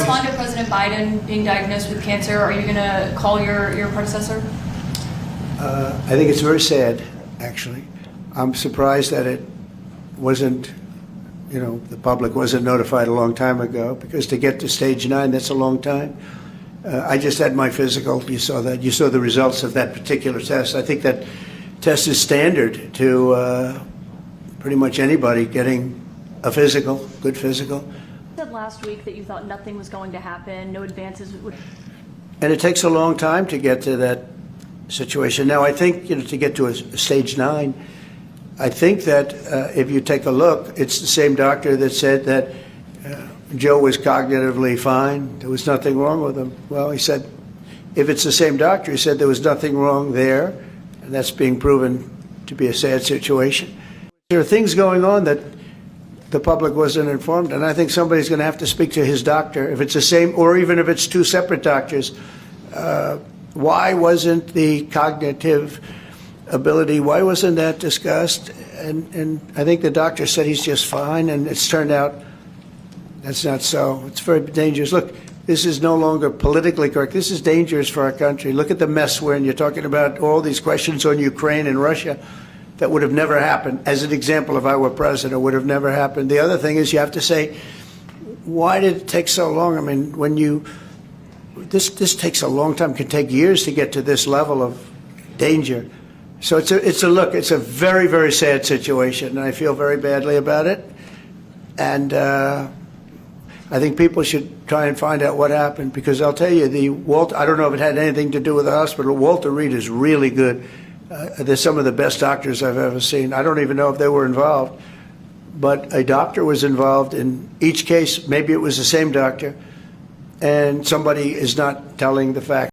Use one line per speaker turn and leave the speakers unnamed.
respond to President Biden being diagnosed with cancer? Are you going to call your predecessor?
I think it's very sad, actually. I'm surprised that it wasn't, the public wasn't notified a long time ago, because to get to stage 9, that's a long time. I just had my physical. You saw that. You saw the results of that particular test. I think that test is standard to pretty much anybody getting a physical, good physical.
You said last week that you thought nothing was going to happen, no advances would.
And it takes a long time to get to that situation. Now, I think, to get to a stage 9, I think that if you take a look, it's the same doctor that said that Joe was cognitively fine. There was nothing wrong with him. Well, he said, if it's the same doctor, he said there was nothing wrong there, and that's being proven to be a sad situation. There are things going on that the public wasn't informed, and I think somebody's going to have to speak to his doctor. If it's the same, or even if it's 2 separate doctors, why wasn't the cognitive ability, why wasn't that discussed? And I think the doctor said he's just fine, and it's turned out that's not so. It's very dangerous. Look, this is no longer politically correct. This is dangerous for our country. Look at the mess we're in. You're talking about all these questions on Ukraine and Russia that would have never happened. As an example, if I were president, it would have never happened. The other thing is you have to say, why did it take so long? I mean, this takes a long time. It can take years to get to this level of danger. So it's a very, very sad situation, and I feel very badly about it. And I think people should try and find out what happened, because I'll tell you, I don't know if it had anything to do with the hospital. Walter Reed is really good. They're some of the best doctors I've ever seen. I don't even know if they were involved, but a doctor was involved in each case. Maybe it was the same doctor, and somebody is not telling the facts.